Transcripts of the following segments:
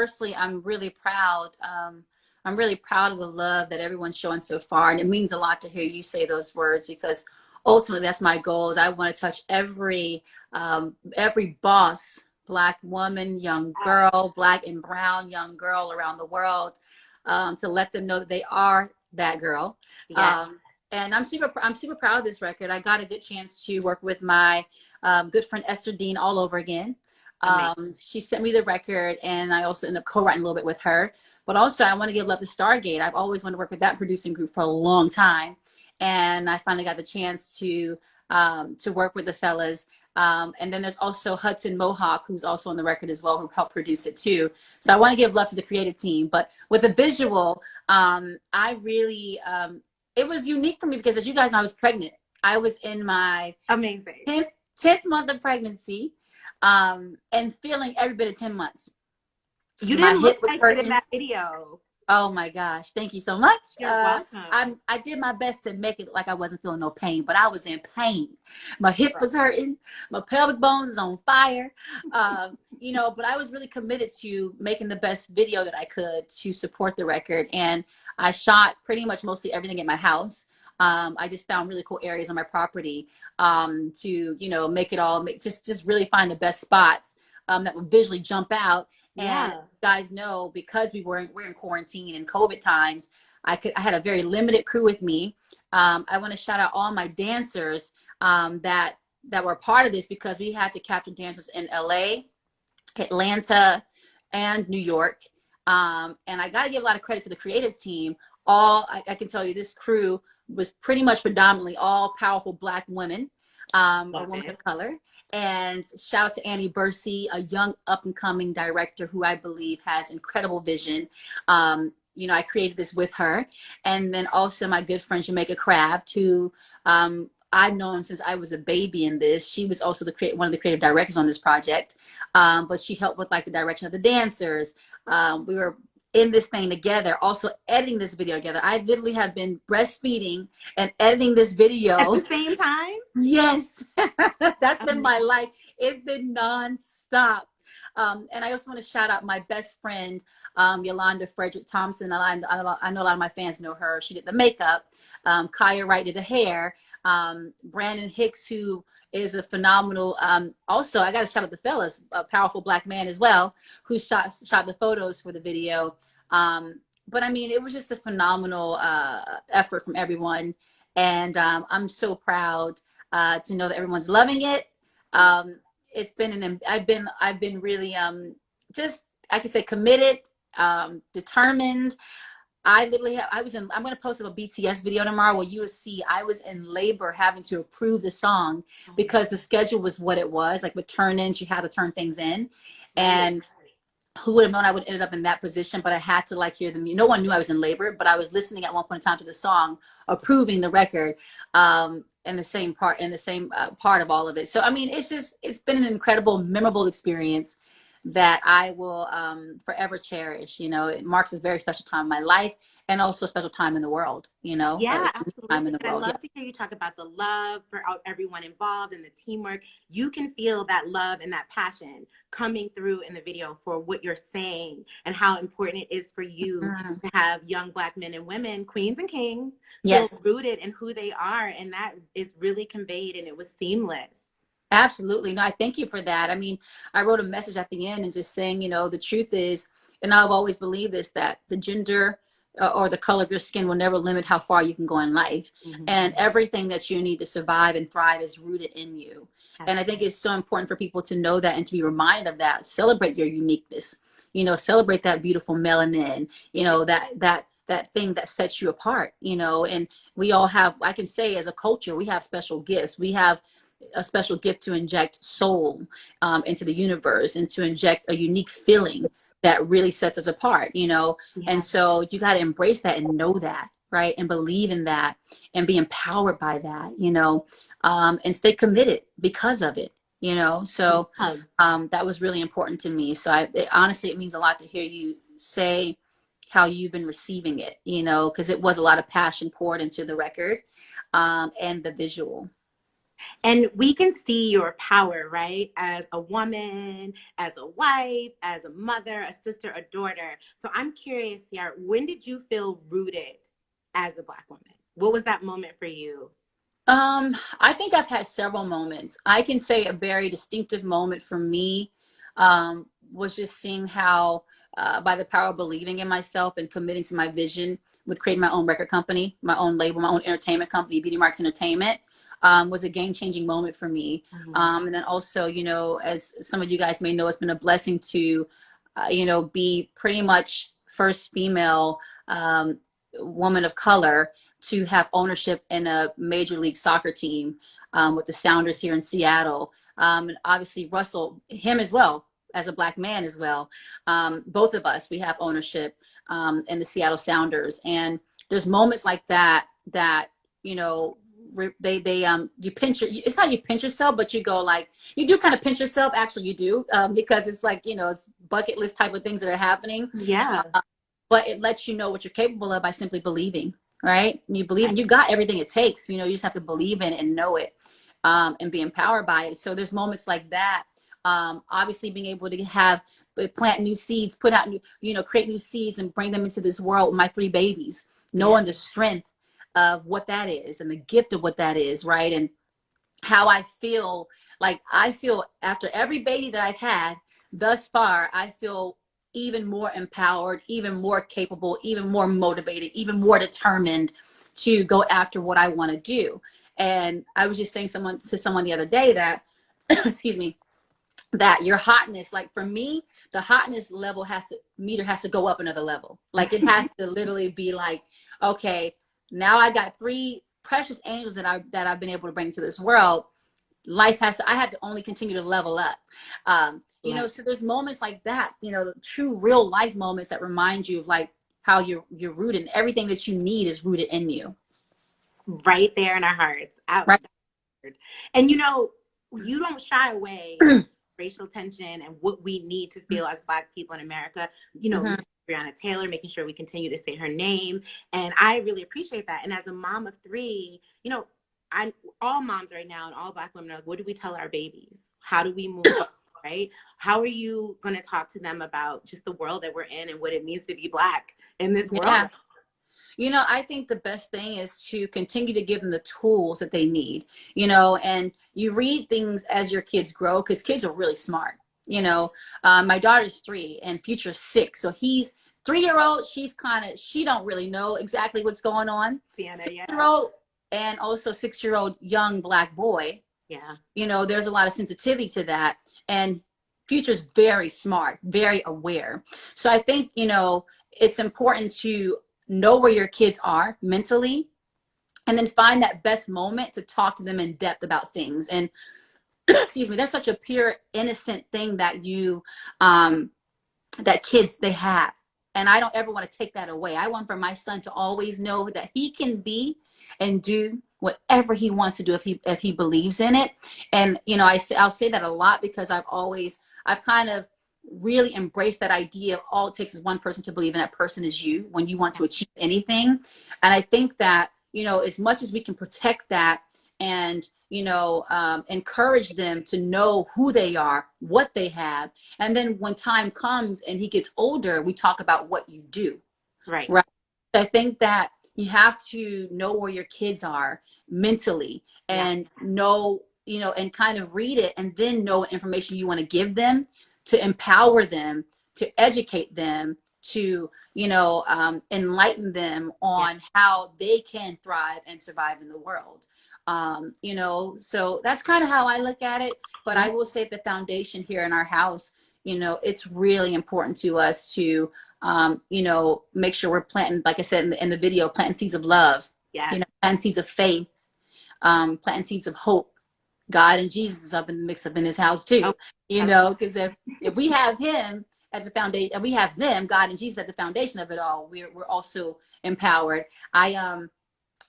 Firstly, I'm really proud. I'm really proud of the love that everyone's showing so far, and it means a lot to hear you say those words because ultimately that's my goal. Is I want to touch every boss, Black woman, young girl, Black and brown young girl around the world, to let them know that they are that girl. Yes. And I'm super proud of this record. I got a good chance to work with my good friend Esther Dean all over again. Amazing. She sent me the record, and I also ended up co-writing a little bit with her. But also, I want to give love to Stargate. I've always wanted to work with that producing group for a long time, and I finally got the chance to work with the fellas. And then there's also Hudson Mohawk, who's also on the record as well, who helped produce it too. So I want to give love to the creative team. But with the visual, I really it was unique for me because, as you guys know, I was pregnant. I was in my Amazing. 10th month of pregnancy, and feeling every bit of 10 months. You My didn't look hip was like it in hurting. that video. Oh my gosh, thank you so much. You're welcome. I did my best to make it look like I wasn't feeling no pain, but I was in pain. My hip was hurting, my pelvic bones is on fire. But I was really committed to making the best video that I could to support the record. And I shot pretty much mostly everything at my house. I just found really cool areas on my property to, make it all, just really find the best spots that would visually jump out. And Yeah. guys know, because we're in quarantine and COVID times, I had a very limited crew with me. I want to shout out all my dancers that were part of this, because we had to capture dancers in LA, Atlanta, and New York. And I got to give a lot of credit to the creative team. I can tell you, this crew was pretty much predominantly all powerful Black women, or women of color. And shout out to Annie Bursey, a young up and coming director who I believe has incredible vision. I created this with her. And then also my good friend Jamaica Craft, who I've known since I was a baby in this. She was also one of the creative directors on this project. But she helped with like the direction of the dancers. We were in this thing together, also editing this video together. I literally have been breastfeeding and editing this video at the same time. Yes, that's been my Amazing. life. It's been nonstop. And I also want to shout out my best friend, Yolanda Frederick Thompson. I know a lot of my fans know her. She did the makeup. Kaya Wright did the hair. Brandon Hicks, who is a phenomenal. Also, I got to shout out the fellas, a powerful Black man as well, who shot the photos for the video. But I mean, it was just a phenomenal effort from everyone, and I'm so proud to know that everyone's loving it. It's been I've been really just, I can say, committed, determined. I'm going to post up a BTS video tomorrow where you will see I was in labor having to approve the song because the schedule was what it was. Like with turn-ins, you had to turn things in. And who would have known I would ended up in that position, but I had to hear the music. No one knew I was in labor, but I was listening at one point in time to the song, approving the record, and the same part part of all of it. So, I mean, it's been an incredible, memorable experience that I will forever cherish. It marks a very special time in my life, and also a special time in the world, Yeah, time in absolutely. the And I world. Yeah. love to hear you talk about the love for everyone involved and the teamwork. You can feel that love and that passion coming through in the video for what you're saying and how important it is for you to have young Black men and women, queens and kings, feel Yes. rooted in who they are. And that is really conveyed, and it was seamless. Absolutely. No, I thank you for that. I mean, I wrote a message at the end and just saying, the truth is, and I've always believed this, that the gender or the color of your skin will never limit how far you can go in life. And everything that you need to survive and thrive is rooted in you. And I think it's so important for people to know that and to be reminded of that. Celebrate your uniqueness, celebrate that beautiful melanin, that thing that sets you apart, and we all have, I can say as a culture, we have special gifts. We have a special gift to inject soul into the universe and to inject a unique feeling that really sets us apart, and so you got to embrace that and know that, right, and believe in that and be empowered by that, and stay committed because of it, so that was really important to me. So honestly, it means a lot to hear you say how you've been receiving it, because it was a lot of passion poured into the record, and the visual. And we can see your power, right? As a woman, as a wife, as a mother, a sister, a daughter. So I'm curious, Ciara, when did you feel rooted as a Black woman? What was that moment for you? I think I've had several moments. I can say a very distinctive moment for me was just seeing how, by the power of believing in myself and committing to my vision with creating my own record company, my own label, my own entertainment company, Beauty Marks Entertainment, was a game-changing moment for me. Mm-hmm. And then also, you know, as some of you guys may know, it's been a blessing to, you know, be pretty much first female woman of color to have ownership in a major league soccer team with the Sounders here in Seattle. And obviously Russell, him as well, as a Black man as well. Both of us, we have ownership in the Seattle Sounders. And there's moments like that, you know, you pinch it's not you pinch yourself, but you go like, you do kind of pinch yourself. Actually, you do, because it's like, you know, it's bucket list type of things that are happening. Yeah. But it lets you know what you're capable of by simply believing, right? And you believe, Right. and you got everything it takes. You know, you just have to believe in it and know it, and be empowered by it. So there's moments like that. Obviously, being able to have plant new seeds, put out new, you know, create new seeds and bring them into this world with my 3 babies, knowing the strength of what that is and the gift of what that is, right? And how I feel, like I feel after every baby that I've had thus far, I feel even more empowered, even more capable, even more motivated, even more determined to go after what I want to do. And I was just saying to someone the other day that, excuse me, that your hotness, like for me, the hotness level meter has to go up another level. Like it has to literally be like, okay, now I got 3 precious angels that I've been able to bring to this world. I have to only continue to level up. You know, so there's moments like that, you know, true real life moments that remind you of like how you're rooted, and everything that you need is rooted in you. Right there in our hearts. Right. And you know, you don't shy away from racial tension and what we need to feel as Black people in America. You know, Mm-hmm. Breonna Taylor, making sure we continue to say her name. And I really appreciate that. And as a mom of 3, you know, all moms right now and all Black women are like, what do we tell our babies? How do we move forward, right? How are you going to talk to them about just the world that we're in and what it means to be Black in this world? Yeah. You know, I think the best thing is to continue to give them the tools that they need, you know, and you read things as your kids grow, because kids are really smart. You know, my daughter's 3 and Future's 6. So he's 3-year old. She don't really know exactly what's going on. Sienna, yeah. 6-year old and also 6-year-old young Black boy. Yeah. You know, there's a lot of sensitivity to that. And Future's very smart, very aware. So I think, you know, it's important to know where your kids are mentally, and then find that best moment to talk to them in depth about things. And excuse me, there's such a pure innocent thing that that kids they have, and I don't ever want to take that away. I want for my son to always know that he can be and do whatever he wants to do if he believes in it. And you know, I'll say that a lot, because I've kind of really embraced that idea of all it takes is one person to believe, in that person is you when you want to achieve anything. And I think that, you know, as much as we can protect that and, you know, encourage them to know who they are, what they have, and then when time comes and he gets older, we talk about what you do. Right. Right. I think that you have to know where your kids are mentally, and know, you know, and kind of read it, and then know what information you want to give them to empower them, to educate them, to, you know, enlighten them on how they can thrive and survive in the world. You know, so that's kind of how I look at it. But I will say the foundation here in our house, you know, it's really important to us to, you know, make sure we're planting, like I said in the video, planting seeds of love, you know, planting seeds of faith, planting seeds of hope. God and Jesus is up in the mix up in his house too, you know, because if we have him at the foundation, and we have them, God and Jesus at the foundation of it all, we're also empowered. We're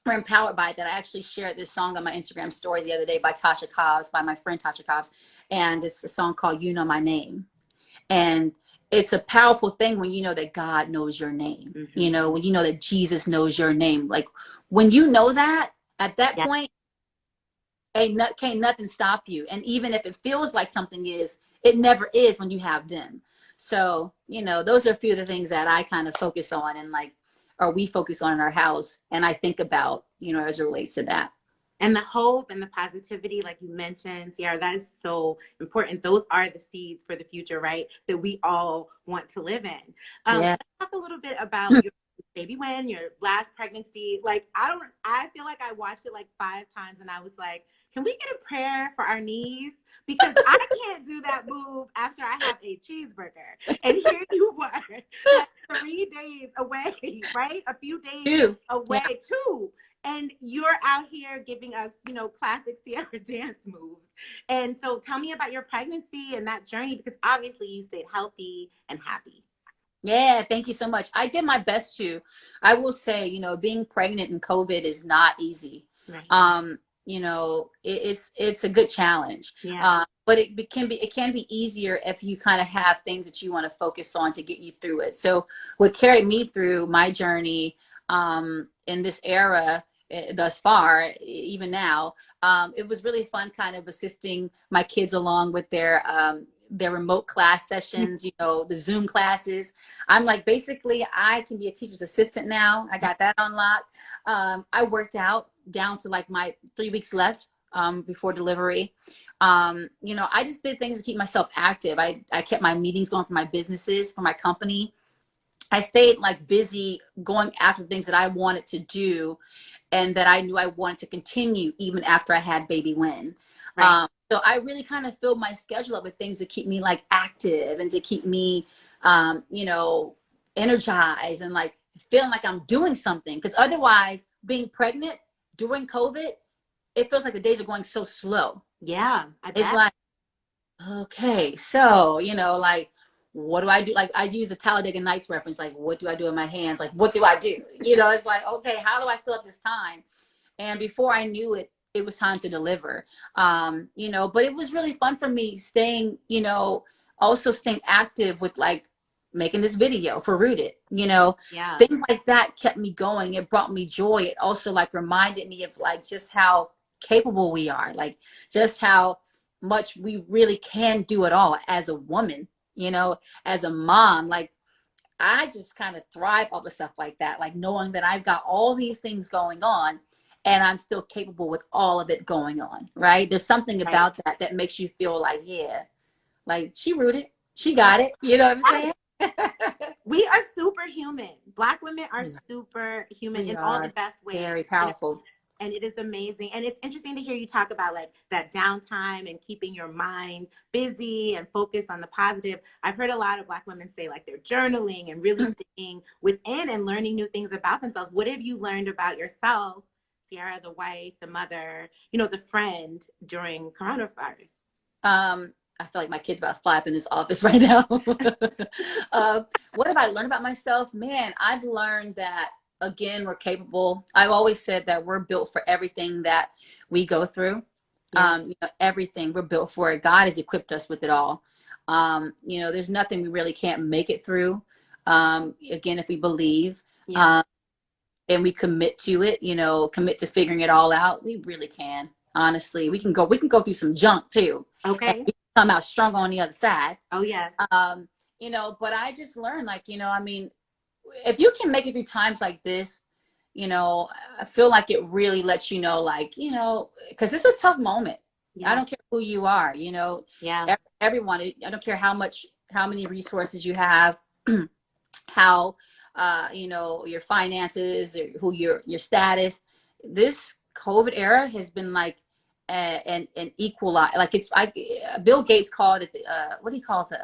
empowered by that. I actually shared this song on my Instagram story the other day by Tasha Cobbs, by my friend Tasha Cobbs, and it's a song called "You Know My Name." And it's a powerful thing when you know that God knows your name, you know, when you know that Jesus knows your name. Like when you know that, at that point, can't nothing stop you. And even if it feels like something is, it never is when you have them. So, you know, those are a few of the things that I kind of focus on, and like, or we focus on in our house. And I think about, you know, as it relates to that. And the hope and the positivity, like you mentioned, Ciara, that is so important. Those are the seeds for the future, right? That we all want to live in. Yeah. Let's talk a little bit about your baby win, your last pregnancy. Like, I feel like I watched it like 5 times and I was like, can we get a prayer for our knees? Because I can't do that move after I have a cheeseburger. And here you were, like 3 days away, right? A few days Too. away, Yeah. too. And you're out here giving us, you know, classic Ciara dance moves. And so tell me about your pregnancy and that journey, because obviously you stayed healthy and happy. Yeah, thank you so much. I did my best to. I will say, you know, being pregnant in COVID is not easy. Right. You know, it's a good challenge. Yeah. But it can be easier if you kind of have things that you want to focus on to get you through it. So what carried me through my journey in this era thus far, even now, it was really fun kind of assisting my kids along with their remote class sessions, you know, the Zoom classes. I'm like, basically, I can be a teacher's assistant now. I got that unlocked. I worked out down to like my 3 weeks left before delivery. You know, I just did things to keep myself active. I kept my meetings going for my businesses, for my company. I stayed like busy going after things that I wanted to do and that I knew I wanted to continue even after I had baby Lynn. Right. So I really kind of filled my schedule up with things to keep me like active and to keep me, you know, energized and like feeling like I'm doing something. Because otherwise, being pregnant during COVID, it feels like the days are going so slow. Yeah, I It's bet. like, okay, so, you know, like, what do I do? Like, I use the Talladega Nights reference. Like, what do I do with my hands? Like, what do I do? You know, it's like, okay, how do I fill up this time? And before I knew it, it was time to deliver. You know, but it was really fun for me staying, you know, also staying active with like making this video for Rooted, you know, Yeah. things like that kept me going. It brought me joy. It also like reminded me of like just how capable we are, like just how much we really can do it all as a woman, you know, as a mom. Like I just kind of thrive off of stuff like that, like knowing that I've got all these things going on and I'm still capable with all of it going on, right? There's something Right. about that that makes you feel like, yeah, like she Rooted, she got it. You know what I'm Right. saying? We are superhuman. Black women are We superhuman we in all the are best ways. very You know, powerful. and it is amazing. And it's interesting to hear you talk about like that downtime and keeping your mind busy and focused on the positive. I've heard a lot of Black women say like they're journaling and really digging within and learning new things about themselves. What have you learned about yourself, Ciara, the wife, the mother, you know, the friend during coronavirus? I feel like my kid's about to fly up in this office right now. What have I learned about myself? Man, I've learned that again, we're capable. I've always said that we're built for everything that we go through. Yeah. You know, everything we're built for it. God has equipped us with it all. You know, there's nothing we really can't make it through. Again, if we believe, Yeah. um, and we commit to it, you know, commit to figuring it all out, we really can. Honestly, we can go through some junk too, and Okay. we come out strong on the other side. Oh, yes. You know, but I just learned, like, you know, I mean, if you can make it through times like this, you know, I feel like it really lets you know, like, you know, because it's a tough moment. I Yeah. don't care who you are, you know, Yeah. everyone. I don't care how many resources you have, how, you know, your finances, or who your status. This COVID era has been like an equalize. Like it's like Bill Gates called it. What do you call it?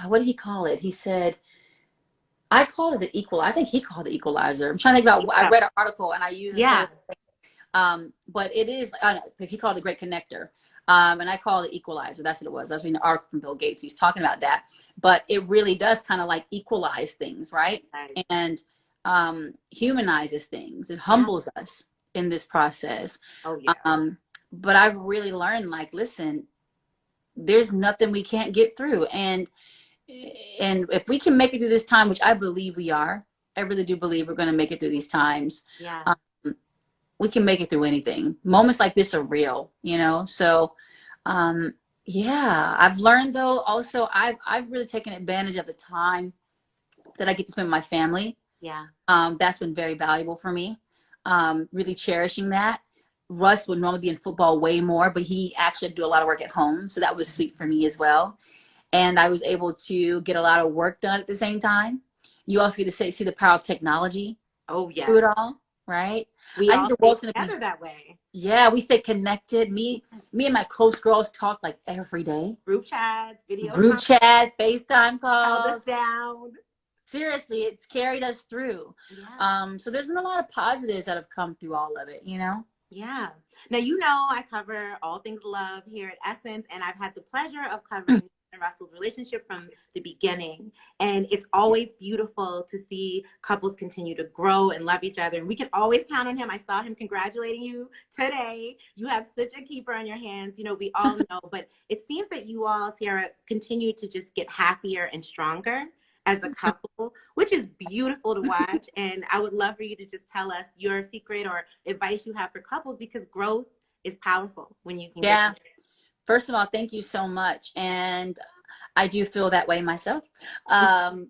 What did he call it? He said, I call it the equal. I think he called it the equalizer. I'm trying to think about. I Yeah. read an article and I use this Yeah. whole. But it is. He called it the great connector. And I call it equalizer. That's what it was. I was reading an article from Bill Gates. He's talking about that. But it really does kind of like equalize things, right? Right. And humanizes things. It Yeah. humbles us in this process. Oh, yeah. But I've really learned, like, listen, there's nothing we can't get through, and if we can make it through this time, which I believe we are, I really do believe we're going to make it through these times. Yeah. Um, we can make it through anything. Moments like this are real, you know? So, um, yeah, I've learned though, also, I've really taken advantage of the time that I get to spend with my family. Yeah. That's been very valuable for me. Really cherishing that. Russ would normally be in football way more, but he actually had to do a lot of work at home. So that was sweet for me as well. And I was able to get a lot of work done at the same time. You also get to see the power of technology Oh, through yes. it all, right? We I think all the stay world's going to be, together that way. yeah, we stay connected. Me and my close girls talk like every day. Group chats, video Group calls chat, FaceTime held us calls. down. Seriously, it's carried us through. Yeah. So there's been a lot of positives that have come through all of it, you know? Yeah. Now, you know, I cover all things love here at Essence, and I've had the pleasure of covering Russell's relationship from the beginning. And it's always beautiful to see couples continue to grow and love each other. And we can always count on him. I saw him congratulating you today. You have such a keeper on your hands. You know, we all know, but it seems that you all, Ciara, continue to just get happier and stronger as a couple, which is beautiful to watch. And I would love for you to just tell us your secret or advice you have for couples, because growth is powerful when you can get Yeah. First of all, thank you so much. And I do feel that way myself.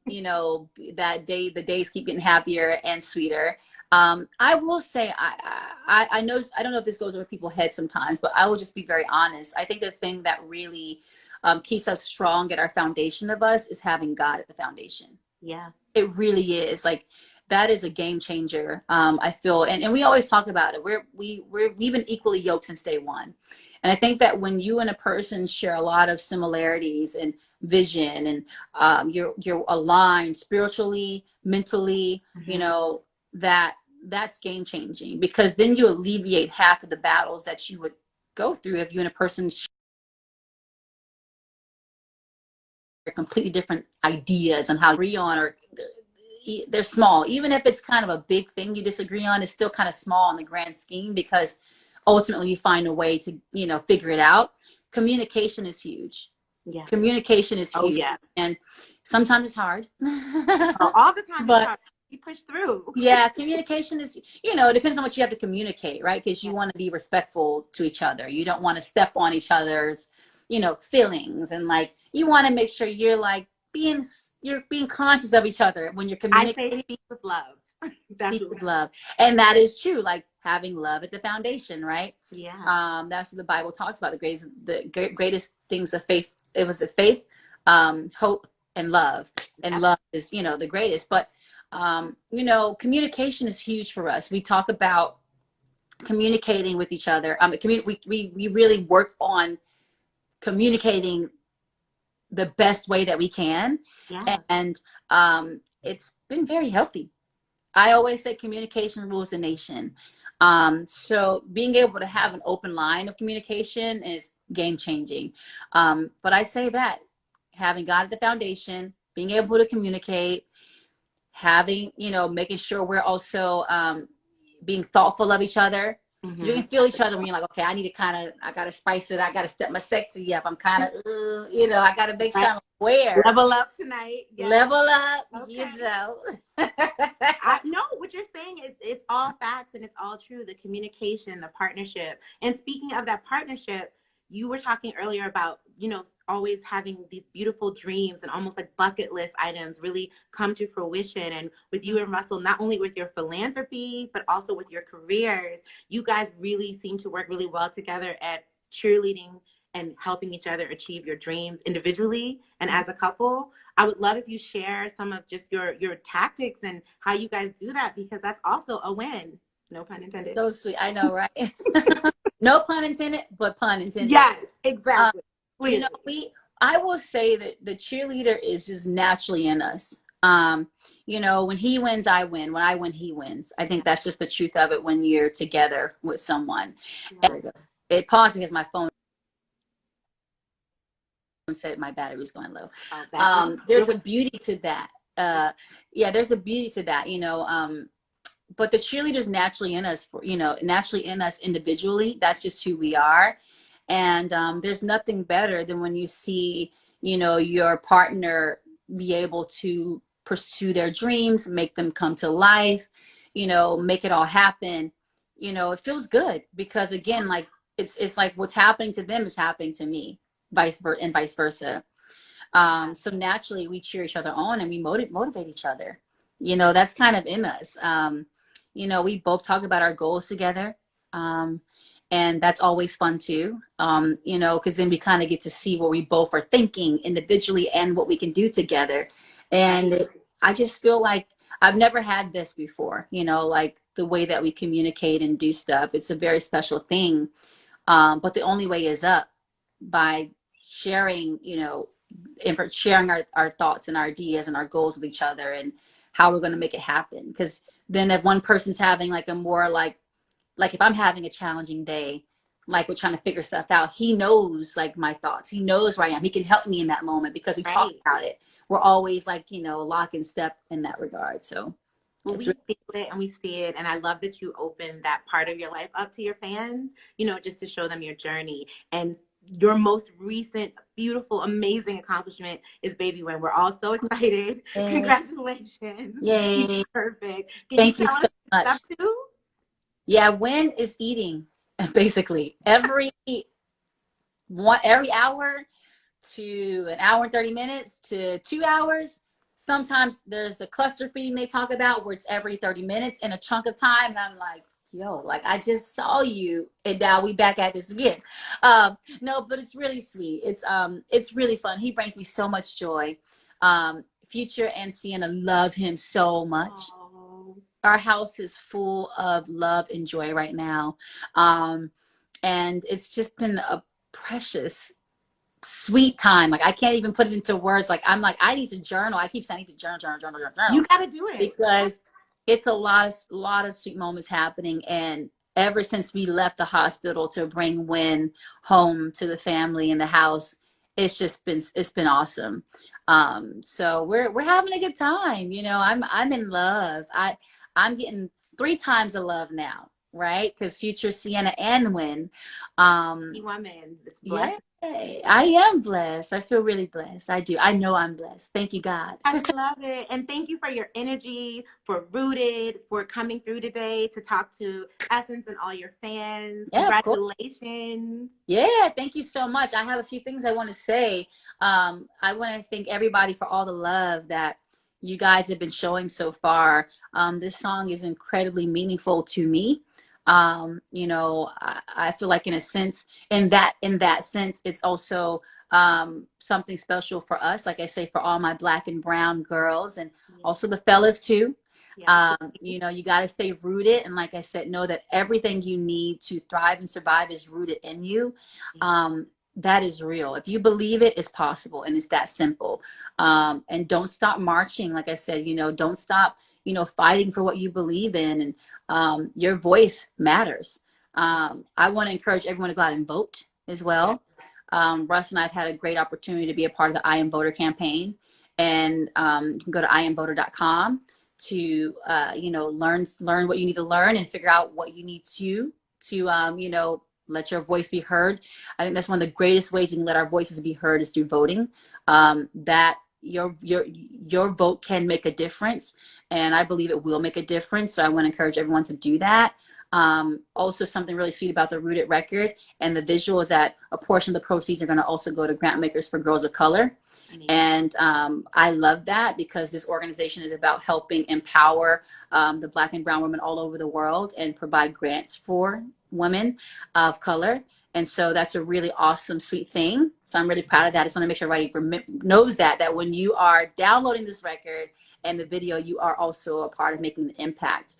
You know, the days keep getting happier and sweeter. I will say, I know, I don't know if this goes over people's heads sometimes, but I will just be very honest. I think the thing that really keeps us strong at our foundation of us is having God at the foundation. Yeah. It really is. Like, that is a game changer. I feel, and we always talk about it. We've been equally yoked since day one. And I think that when you and a person share a lot of similarities and vision, and you're aligned spiritually, mentally, you know, that's game changing, because then you alleviate half of the battles that you would go through if you and a person share completely different ideas on how you agree on, or they're small. Even if it's kind of a big thing you disagree on, it's still kind of small in the grand scheme, because ultimately you find a way to, you know, figure it out. Communication is huge. Yeah. Communication is Oh, huge. yeah. And sometimes it's hard. Oh, all the time it's But hard. You push through. yeah, communication is, you know, it depends on what you have to communicate, right? Because you Yeah. want to be respectful to each other. You don't want to step on each other's, you know, feelings. And like, you want to make sure you're like you're being conscious of each other when you're I say communicating. speak with love. Speak Definitely. with love. And that is true, like having love at the foundation, right? Yeah. That's what the Bible talks about. The greatest things of faith. It was the faith, hope, and love. And Yep. love is, you know, the greatest. But you know, communication is huge for us. We talk about communicating with each other. We really work on communicating the best way that we can. Yeah. And it's been very healthy. I always say communication rules the nation. So being able to have an open line of communication is game changing. But I say that having God at the foundation, being able to communicate, having, you know, making sure we're also being thoughtful of each other. You Mm-hmm. can feel each other when you're like, okay, I got to spice it. I got to step my sexy up. I'm kind of, you know, I got to make sure Right. I'm aware. Level up tonight. Yes. Level up, you Okay. know. I know what you're saying. It's all facts and it's all true. The communication, the partnership. And speaking of that partnership, you were talking earlier about, you know, always having these beautiful dreams and almost like bucket list items really come to fruition. And with you and Russell, not only with your philanthropy, but also with your careers, you guys really seem to work really well together at cheerleading and helping each other achieve your dreams individually and as a couple. I would love if you share some of just your tactics and how you guys do that, because that's also a win. No pun intended. So sweet. I know, right? No pun intended, but pun intended. Yes, Um, exactly. you know, Clearly. I will say that the cheerleader is just naturally in us. You know, when he wins, I win. When I win, he wins. I think that's just the truth of it when you're together with someone. And Yeah. it paused because my phone said my battery's going low. Oh, that's There's a beauty to that. Yeah, there's a beauty to that, you know. But the cheerleader's naturally in us, for, you know, naturally in us individually. That's just who we are. And there's nothing better than when you see, you know, your partner be able to pursue their dreams, make them come to life, you know, make it all happen. you know, it feels good because again, like it's like what's happening to them is happening to me, vice versa, and vice versa. So naturally we cheer each other on and we motivate each other. You know, that's kind of in us. You know, we both talk about our goals together. Um, and that's always fun too. You know, because then we kind of get to see what we both are thinking individually and what we can do together. And I just feel like I've never had this before, you know, like the way that we communicate and do stuff. It's a very special thing. But the only way is up by sharing, you know, sharing our thoughts and our ideas and our goals with each other and how we're going to make it happen. Because then if one person's having like a more like if I'm having a challenging day, like we're trying to figure stuff out, he knows like my thoughts. He knows where I am. He can help me in that moment because we talk Right. about it. We're always like, you know, lock and step in that regard. So Well, it's we really, feel it and we see it. And I love that you open that part of your life up to your fans, you know, just to show them your journey. And your most recent, beautiful, amazing accomplishment is Baby Win. We're all so excited. yay. Congratulations. You did Yay. perfect. Can you Thank you tell so us much. step two? Yeah, Win is eating basically every hour to an hour and 30 minutes to 2 hours. Sometimes there's the cluster feeding they talk about where it's every 30 minutes in a chunk of time. And I'm like, yo, like I just saw you and now we back at this again. No, but it's really sweet. It's really fun. He brings me so much joy. Future and Sienna love him so much. Oh, Our house is full of love and joy right now. Um, and it's just been a precious sweet time. Like I can't even put it into words. Like I'm like, I need to journal. I keep saying I need to journal you got to do it. because it's a lot of sweet moments happening. And ever since we left the hospital to bring Win home to the family in the house, it's been awesome. So we're having a good time. You know, I'm in love. I'm getting 3 times the love now, right? Because Future, Sienna, and Win. Um, Woman, this yeah, blessed. I am blessed. I feel really blessed. I do. I know I'm blessed. Thank you, God. I love it. And thank you for your energy, for Rooted, for coming through today to talk to Essence and all your fans. Yeah, of course. Congratulations. Yeah, thank you so much. I have a few things I want to say. I want to thank everybody for all the love that you guys have been showing so far. This song is incredibly meaningful to me. You know, I feel like in a sense, in that sense, it's also something special for us. Like I say, for all my black and brown girls, and also the fellas too. Yes. You know, you got to stay rooted. And like I said, know that everything you need to thrive and survive is rooted in you. That is real. If you believe it, it's possible. And it's that simple. And don't stop marching. Like I said, you know, don't stop, you know, fighting for what you believe in. And your voice matters. I want to encourage everyone to go out and vote as well. Russ and I have had a great opportunity to be a part of the I Am Voter campaign. And you can go to iamvoter.com to you know, learn what you need to learn and figure out what you need to you know, let your voice be heard. I think that's one of the greatest ways we can let our voices be heard is through voting. That your vote can make a difference, and I believe it will make a difference. So I want to encourage everyone to do that. Also, something really sweet about the Rooted record and the visual is that a portion of the proceeds are going to also go to grant makers for girls of color. And I love that because this organization is about helping empower the black and brown women all over the world and provide grants for women of color. And so that's a really awesome, sweet thing. So I'm really proud of that. I just want to make sure everybody knows that when you are downloading this record and the video, you are also a part of making the impact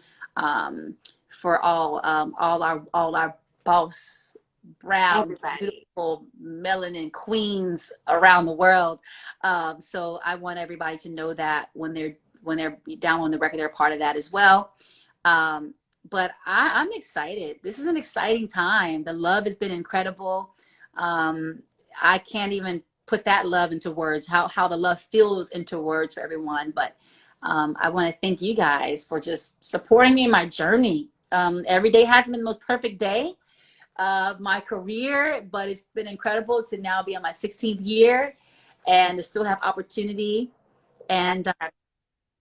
for all our boss, brown, Everybody. beautiful, melanin queens around the world. So I want everybody to know that when they're downloading the record, they're a part of that as well. But I'm excited. This is an exciting time. The love has been incredible. I can't even put that love into words, how the love feels into words for everyone. But I want to thank you guys for just supporting me in my journey. Every day hasn't been the most perfect day of my career, but it's been incredible to now be on my 16th year and to still have opportunity. And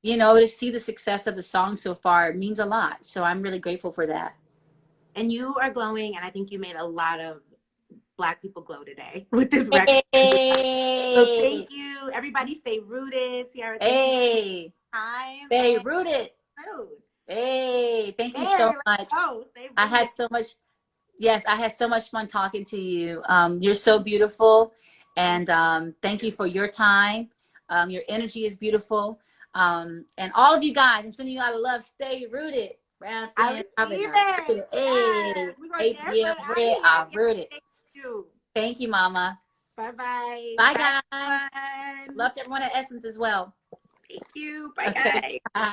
you know, to see the success of the song so far, it means a lot. So I'm really grateful for that. And you are glowing, and I think you made a lot of Black people glow today with this record. So Hey, thank you. Everybody stay rooted. Ciara, thank you hey, for your time. stay And rooted. food. Hey, thank you so Hey, much. let's go. Stay I had rooted. so much, yes, I had so much fun talking to you. You're so beautiful. And thank you for your time. Your energy is beautiful. And all of you guys, I'm sending you out of love. Stay rooted. Brown I skin, receive it. Yes. hey, We're going to ATL barefoot out of red, here. I'm rooted. Thank you. Thank you, Mama. Bye-bye. Bye, Bye, guys. everyone. Love to everyone at Essence as well. Thank you. Bye, Okay. guys. Bye.